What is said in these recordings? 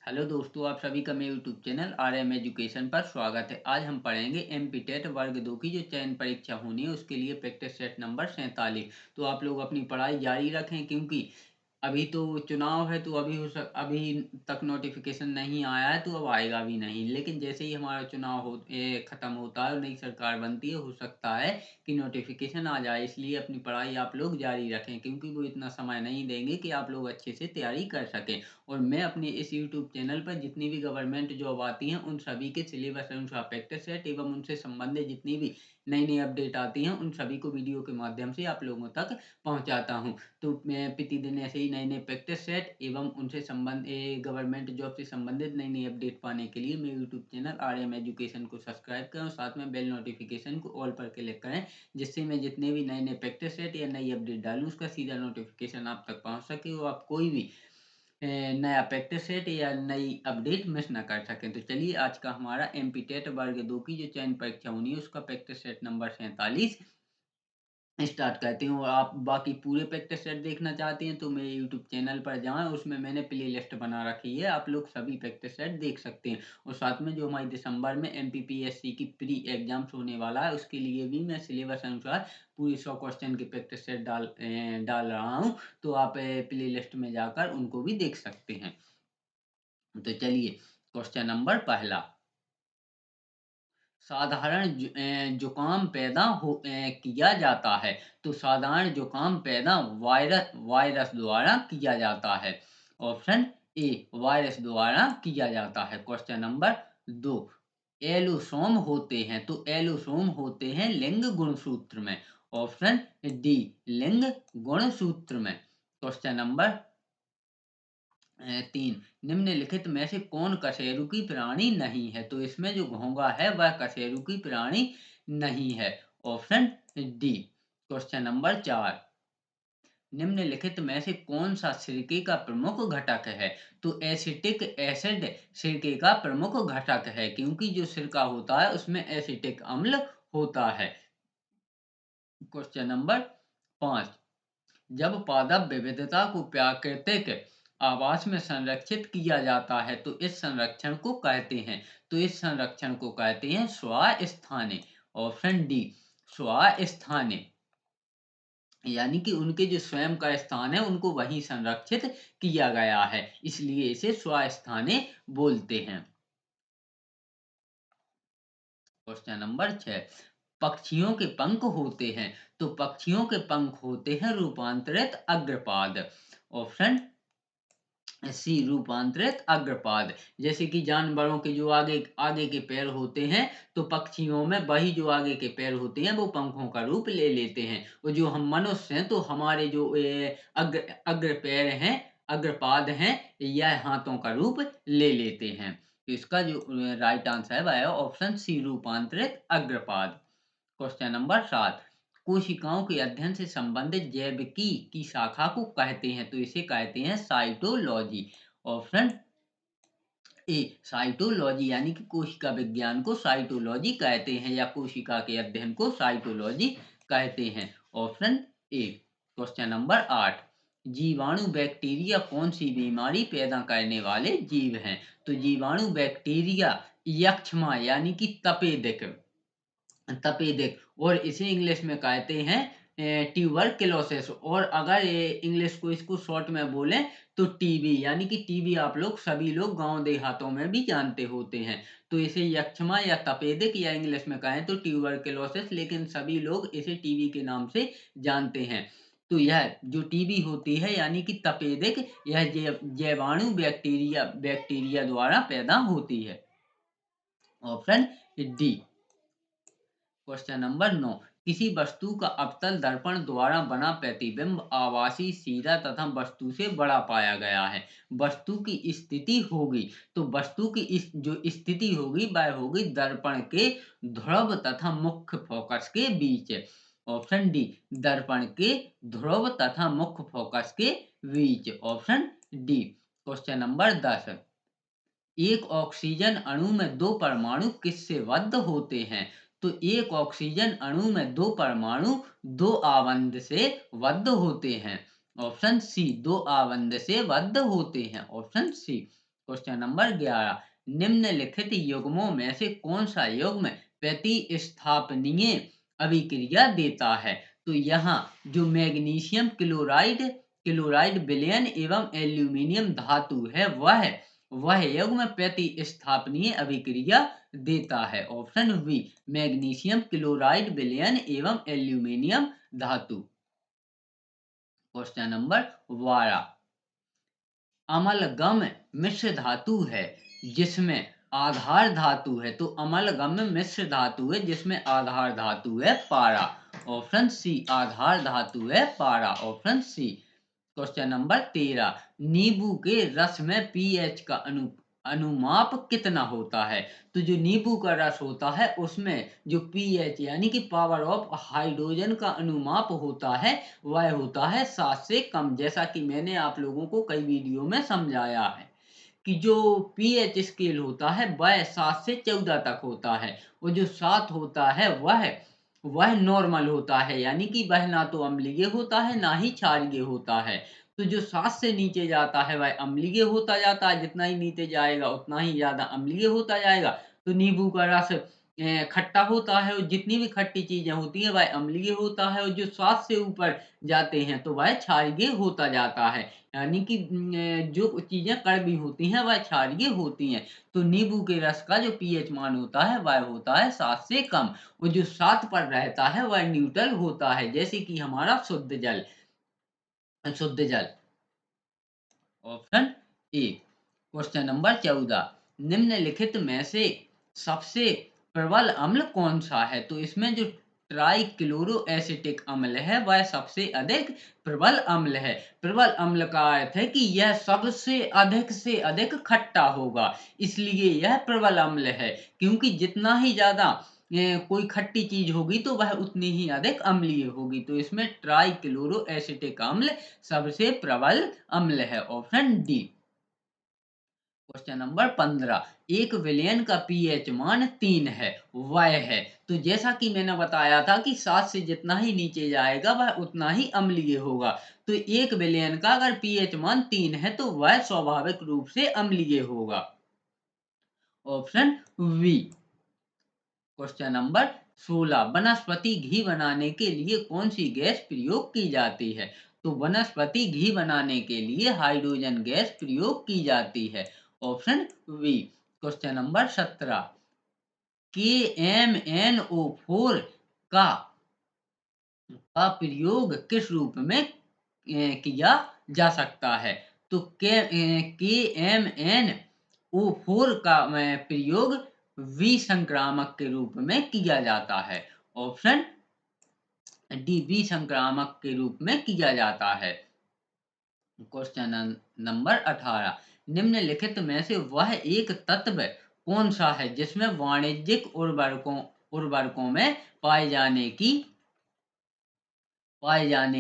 Hello दोस्तों, आप सभी का मेरे यूट्यूब चैनल आरएम एजुकेशन पर स्वागत है। आज हम पढ़ेंगे एमपी टेट वर्ग 2 की जो चयन परीक्षा होनी है उसके लिए प्रैक्टिस सेट नंबर 47। तो आप लोग अपनी पढ़ाई जारी रखें क्योंकि अभी तो चुनाव है, तो अभी तक नोटिफिकेशन नहीं आया है, तो अब आएगा भी नहीं। लेकिन जैसे ही हमारा चुनाव खत्म होता है और नई सरकार बनती है, हो सकता है कि नोटिफिकेशन आ जाए। इसलिए अपनी पढ़ाई आप लोग जारी रखें क्योंकि वो इतना समय नहीं देंगे कि आप लोग अच्छे से तैयारी कर सकें। और मैं अपने इस यूट्यूब चैनल पर जितनी भी गवर्नमेंट जॉब आती हैं उन सभी के सिलेबस अनुसार प्रैक्टिस सेट एवं उनसे संबंधित जितनी भी नई नई अपडेट आती हैं उन सभी को वीडियो के माध्यम से आप लोगों तक पहुंचाता हूं। तो मैं प्रतिदिन ऐसे ही नए नए प्रैक्टिस सेट एवं उनसे गवर्नमेंट जॉब से संबंधित नई नई अपडेट पाने के लिए मेरे यूट्यूब चैनल आरएम एजुकेशन को सब्सक्राइब करें और साथ में बेल नोटिफिकेशन को ऑल पर क्लिक करें, जिससे मैं जितने भी नए नए प्रैक्टिस सेट या नई अपडेट डालूं उसका सीधा नोटिफिकेशन आप तक पहुंच सके और आप कोई भी नया प्रैक्टिस सेट या नई अपडेट मिस ना कर सकें। तो चलिए, आज का हमारा एमपी टेट वर्ग 2 की जो चयन परीक्षा होनी है उसका प्रैक्टिस सेट नंबर 47 स्टार्ट करते हैं। और आप बाकी पूरे प्रैक्टिस सेट देखना चाहते हैं तो मेरे यूट्यूब चैनल पर जाएं, उसमें मैंने प्ले लिस्ट बना रखी है, आप लोग सभी प्रैक्टिस सेट देख सकते हैं। और साथ में जो हमारी दिसंबर में एमपीपीएससी की प्री एग्जाम्स होने वाला है उसके लिए भी मैं सिलेबस अनुसार पूरी 100 क्वेश्चन के प्रैक्टिस सेट डाल रहा हूँ। तो आप प्ले लिस्ट में जाकर उनको भी देख सकते हैं। तो चलिए, क्वेश्चन नंबर पहला। साधारण जुकाम पैदा किया जाता है। तो साधारण जुकाम पैदा वायरस वायरस द्वारा किया जाता है। ऑप्शन ए, वायरस द्वारा किया जाता है। क्वेश्चन नंबर दो। एलुसोम होते हैं। तो एलुसोम होते हैं लिंग गुणसूत्र में। ऑप्शन डी, लिंग गुणसूत्र में। क्वेश्चन नंबर तीन। निम्नलिखित में से कौन कशेरुकी प्राणी नहीं है। तो इसमें जो घोंघा है वह कशेरुकी प्राणी नहीं है। Option D. क्वेश्चन नंबर चार। निम्नलिखित में से कौन सा सिरके का प्रमुख घटक है। तो एसिटिक एसिड सिरके का प्रमुख घटक है क्योंकि जो सिरका होता है उसमें एसिटिक अम्ल होता है। क्वेश्चन नंबर पांच। जब पादप विविधता को प्राकृतिक आवास में संरक्षित किया जाता है तो इस संरक्षण को कहते हैं। तो इस संरक्षण को कहते हैं स्वास्थाने। Option D, स्वास्थाने। यानी कि उनके जो स्वयं का स्थान है उनको वहीं संरक्षित किया गया है, इसलिए इसे स्वास्थाने बोलते हैं। Question number 6। पक्षियों के पंख होते हैं। तो पक्षियों के पंख होते हैं रूपांतरित अग्रपाद। ऑप्शन सी, रूपांतरित अग्रपाद। जैसे कि जानवरों के जो आगे आगे के पैर होते हैं, तो पक्षियों में वही जो आगे के पैर होते हैं वो पंखों का रूप ले लेते हैं। और जो हम मनुष्य हैं तो हमारे जो अग्र पैर हैं, अग्रपाद हैं, यह हाथों का रूप ले लेते हैं। तो इसका जो राइट आंसर है वह है ऑप्शन सी, रूपांतरित अग्रपाद। Question number 7। कोशिकाओं के अध्ययन से संबंधित जैविकी की शाखा को कहते हैं। तो इसे कहते हैं साइटोलॉजी। Option A, cytology. यानी कि कोशिका विज्ञान को साइटोलॉजी कहते हैं या कोशिका के अध्ययन को साइटोलॉजी कहते हैं। Option A. Question number 8। जीवाणु बैक्टीरिया कौन सी बीमारी पैदा करने वाले जीव हैं। तो जीवाणु बैक्टीरिया यक्षमा यानी कि तपेदिक तपेदिक, और इसे इंग्लिश में कहते हैं ट्यूबरक्लोसिस। और अगर इंग्लिश को इसको शॉर्ट में बोलें तो टीबी। यानी कि टीबी आप लोग सभी लोग गांव देहातों में भी जानते होते हैं। तो इसे यक्षमा या तपेदिक या इंग्लिश में कहें तो ट्यूबरक्लोसिस, लेकिन सभी लोग इसे टीबी के नाम से जानते हैं। तो यह जो टीबी होती है यानी कि तपेदिक, यह जैवाणु बैक्टीरिया बैक्टीरिया द्वारा पैदा होती है। Option D. Question number 9। किसी वस्तु का अवतल दर्पण द्वारा बना प्रतिबिंब आभासी, सीधा तथा वस्तु से बड़ा पाया गया है। वस्तु की स्थिति होगी। तो वस्तु की जो स्थिति होगी वह होगी दर्पण के ध्रुव तथा मुख्य फोकस के बीच। ऑप्शन डी, दर्पण के ध्रुव तथा मुख्य फोकस के बीच। Option D. Question number 10। एक ऑक्सीजन अणु में दो परमाणु किससे बद्ध होते हैं। तो एक ऑक्सीजन अणु में दो परमाणु दो आबंध से बद्ध होते हैं। ऑप्शन सी, दो आबंध से बद्ध होते हैं। Option C. क्वेश्चन नंबर 11, निम्नलिखित युग्मों में से कौन सा युग्म प्रतिस्थापनीय अभिक्रिया देता है? तो यहाँ जो मैग्नीशियम क्लोराइड क्लोराइड विलयन एवं एल्यूमिनियम धातु है वह युग्म प्रतिस्थापनीय अभिक्रिया देता है। ऑप्शन बी, मैग्नीशियम क्लोराइड विलयन एवं एल्यूमिनियम धातु। क्वेश्चन नंबर 12, अमलगम मिश्र धातु है जिसमें आधार धातु है। तो अमलगम मिश्र धातु है जिसमें आधार धातु है पारा। ऑप्शन सी, आधार धातु है पारा। Option C. क्वेश्चन नंबर 13, नींबू के रस में पीएच का अनुमाप कितना होता है? तो जो नींबू का रस होता है उसमें जो पीएच यानी कि पावर ऑफ हाइड्रोजन का अनुमाप होता है वह होता है 7 से कम। जैसा कि मैंने आप लोगों को कई वीडियो में समझाया है कि जो पीएच स्केल होता है वह 7 से 14 तक होता है और जो 7 होता है वह नॉर्मल होता है, यानी कि वह ना तो अम्लीय होता है ना ही क्षारीय होता है। तो जो 7 से नीचे जाता है वह अम्लीय होता जाता है, जितना ही नीचे जाएगा उतना ही ज्यादा अम्लीय होता जाएगा। तो नींबू का रस खट्टा होता है और जितनी भी खट्टी चीजें होती हैं वह अम्लीय होता है और जो 7 से ऊपर जाते हैं तो वह क्षारीय होता जाता है, यानी कि जो चीजें कड़वी होती हैं वह क्षारीय होती हैं। तो नींबू के रस का जो पीएच मान होता है वह होता है 7 से कम और जो 7 पर रहता है वह न्यूट्रल होता है, जैसे कि हमारा शुद्ध जल। Option A. क्वेश्चन नंबर 14, निम्नलिखित में से सबसे प्रबल अम्ल कौन सा है? तो इसमें जो ट्राइक्लोरो एसिटिक अम्ल है वह सबसे अधिक प्रबल अम्ल है। प्रबल अम्ल का अर्थ है कि यह सबसे से अधिक खट्टा होगा, इसलिए यह प्रबल अम्ल है। क्योंकि जितना ही ज्यादा कोई खट्टी चीज होगी तो वह उतनी ही अधिक अम्लीय होगी। तो इसमें ट्राइक्लोरो एसिटिक अम्ल सबसे प्रबल अम्ल है। Option D. क्वेश्चन नंबर 15, एक विलयन का पीएच मान 3 है, वह है। तो जैसा कि मैंने बताया था कि 7 से जितना ही नीचे जाएगा वह उतना ही अम्लीय होगा। तो एक विलयन का अगर पीएच मान 3 है तो वह स्वाभाविक रूप से अम्लीय होगा। Option we. क्वेश्चन नंबर 16, वनस्पति घी बनाने के लिए कौन सी गैस प्रयोग की जाती है? तो वनस्पति घी बनाने के लिए हाइड्रोजन गैस प्रयोग की जाती है। Option B. Question number 17, KMnO4 का प्रयोग किस रूप में किया जा सकता है? तो KMnO4 का प्रयोग विसंक्रामक के रूप में किया जाता है। ऑप्शन डी, विसंक्रामक के रूप में किया जाता है। क्वेश्चन नंबर 18, निम्नलिखित में से वह एक तत्व कौन सा है जिसमें वाणिज्यिक उर्वरकों में पाए जाने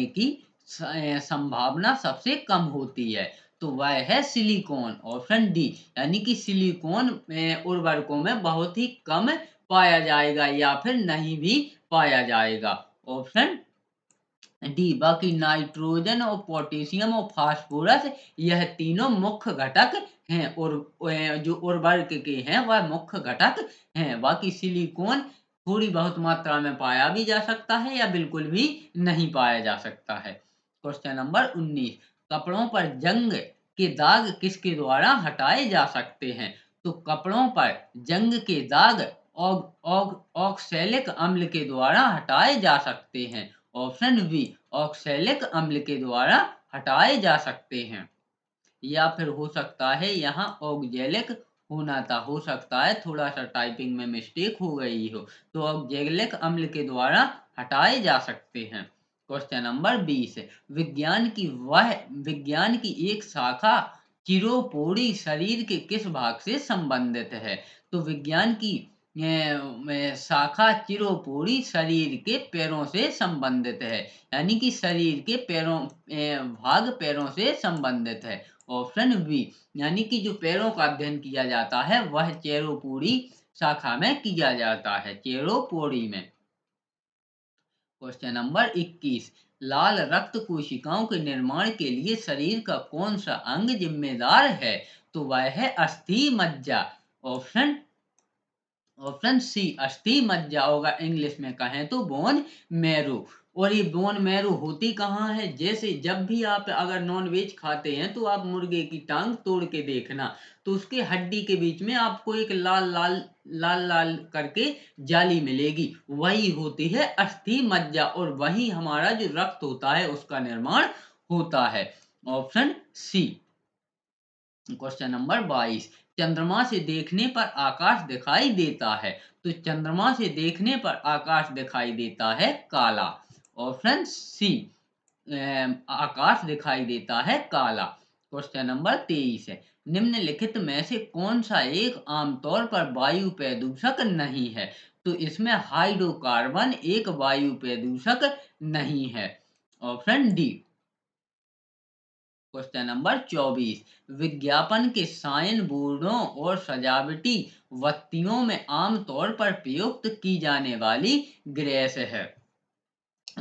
की संभावना सबसे कम होती है? तो वह है सिलिकॉन। ऑप्शन डी, यानी कि सिलिकॉन उर्वरकों में बहुत ही कम पाया जाएगा या फिर नहीं भी पाया जाएगा। Option D. बाकी नाइट्रोजन और पोटेशियम और फास्फोरस यह तीनों मुख्य घटक हैं और जो उर्वरक के हैं वह मुख्य घटक हैं। बाकी सिलिकॉन थोड़ी बहुत मात्रा में पाया भी जा सकता है या बिल्कुल भी नहीं पाया जा सकता है। क्वेश्चन नंबर 19, कपड़ों पर जंग के दाग किसके द्वारा हटाए जा सकते हैं? तो कपड़ों पर जंग के दाग ऑक्सैलिक अम्ल के द्वारा हटाए जा सकते हैं। ऑप्शन बी, ऑक्सैलिक अम्ल के द्वारा हटाए जा सकते हैं। या फिर हो सकता है यहाँ ऑक्जेलिक होना था, हो सकता है थोड़ा सा टाइपिंग में मिस्टेक हो गई हो। तो ऑक्जेलिक अम्ल के द्वारा हटाए जा सकते हैं। क्वेश्चन नंबर 20, विज्ञान की एक शाखा चिरोपोडी शरीर के किस भाग से संबंधित है? तो विज्ञान की शाखा चिरोपोडी शरीर के पैरों से संबंधित है, यानी कि शरीर के भाग पैरों से संबंधित है। ऑप्शन बी, यानी कि जो पैरों का अध्ययन किया जाता है वह चेरोपोडी शाखा में किया जाता है, चेरोपोडी में। क्वेश्चन नंबर 21, लाल रक्त कोशिकाओं के निर्माण के लिए शरीर का कौन सा अंग जिम्मेदार है? तो वह है अस्थि मज्जा। ऑप्शन ऑप्शन सी अस्थि मज्जा होगा, इंग्लिश में कहें तो बोन मैरो। और ये बोन मैरो होती कहाँ है? जैसे जब भी आप अगर नॉन वेज खाते हैं तो आप मुर्गे की टांग तोड़ के देखना, तो उसके हड्डी के बीच में आपको एक लाल लाल लाल लाल करके जाली मिलेगी, वही होती है अस्थि मज्जा, और वही हमारा जो रक्त होता है उसका निर्माण होता है। ऑप्शन सी। क्वेश्चन नंबर 22, चंद्रमा से देखने पर आकाश दिखाई देता है, तो चंद्रमा से देखने पर आकाश दिखाई देता है काला। ऑप्शन सी, आकाश दिखाई देता है काला। क्वेश्चन नंबर 23 है, निम्नलिखित में से कौन सा एक आमतौर पर वायु प्रदूषक नहीं है? तो इसमें हाइड्रोकार्बन एक वायु प्रदूषक नहीं है। Option D. क्वेश्चन नंबर 24, विज्ञापन के साइन बोर्डों और सजावटी बत्तियों में आमतौर पर प्रयुक्त की जाने वाली ग्रेस है,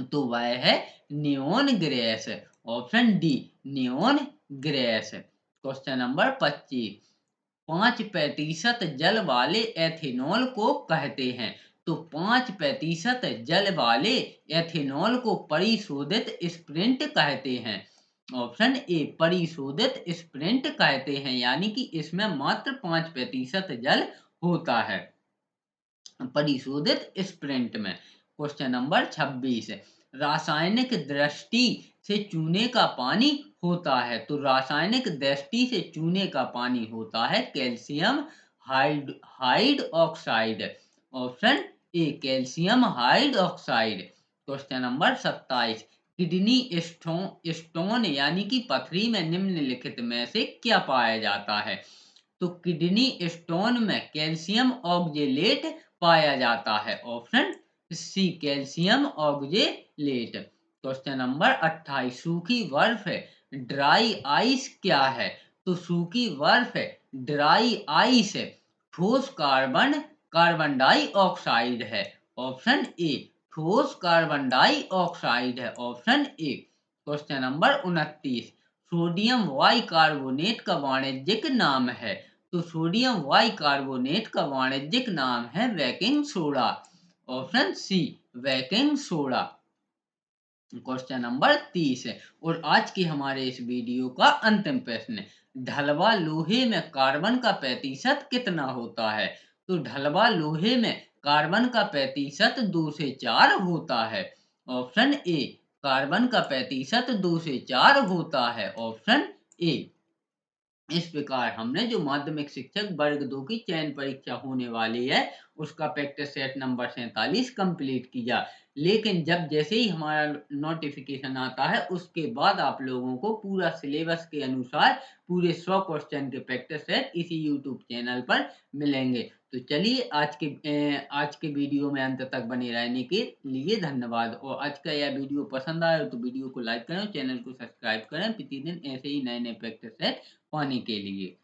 तो वह है neon grace. Option D, neon grace. Question number 25, 5% जल वाले एथेनॉल को कहते हैं, तो 5% जल वाले एथेनॉल को परिशोधित स्प्रिंट कहते हैं। ऑप्शन ए, परिशोधित स्प्रिंट कहते हैं, यानी कि इसमें मात्र 5% जल होता है परिशोधित स्प्रिंट में। क्वेश्चन नंबर 26, रासायनिक दृष्टि से चूने का पानी होता है, तो रासायनिक दृष्टि से चूने का पानी होता है calcium hide oxide. Option A, calcium hide oxide. Question number 27, kidney stone यानी कि पथरी में निम्नलिखित में से क्या पाया जाता है? तो किडनी स्टोन में कैल्शियम ऑक्जेलेट पाया जाता है। Option C, calcium oxalate. Question number 28, सूखी बर्फ ड्राई आइस क्या है? तो सूखी बर्फ ड्राई आइस ठोस कार्बन कार्बन डाइऑक्साइड है। ऑप्शन ए, ठोस कार्बन डाइऑक्साइड है। Option A. Question number 29, sodium bicarbonate का वाणिज्यिक नाम है, तो सोडियम बाइकार्बोनेट का वाणिज्यिक नाम है baking soda. Option C, baking soda. Question number 30 है, और आज के हमारे इस वीडियो का अंतिम प्रश्न है, ढलवा लोहे में कार्बन का प्रतिशत कितना होता है? तो ढलवा लोहे में कार्बन का प्रतिशत 2 से 4 होता है। ऑप्शन ए, कार्बन का प्रतिशत 2 से 4 होता है। Option A. इस प्रकार हमने जो माध्यमिक शिक्षक वर्ग 2 की चयन परीक्षा होने वाली है उसका प्रैक्टिस सेट नंबर 47 कंप्लीट किया, लेकिन जब जैसे ही हमारा नोटिफिकेशन आता है उसके बाद आप लोगों को पूरा सिलेबस के अनुसार पूरे 100 क्वेश्चन के प्रैक्टिस सेट इसी यूट्यूब चैनल पर मिलेंगे। तो चलिए आज के वीडियो में अंत तक बने रहने के लिए धन्यवाद, और आज का यह वीडियो पसंद आया तो वीडियो को लाइक करें, चैनल को सब्सक्राइब करें प्रतिदिन ऐसे ही नए नए प्रैक्टिस सेट पाने के लिए।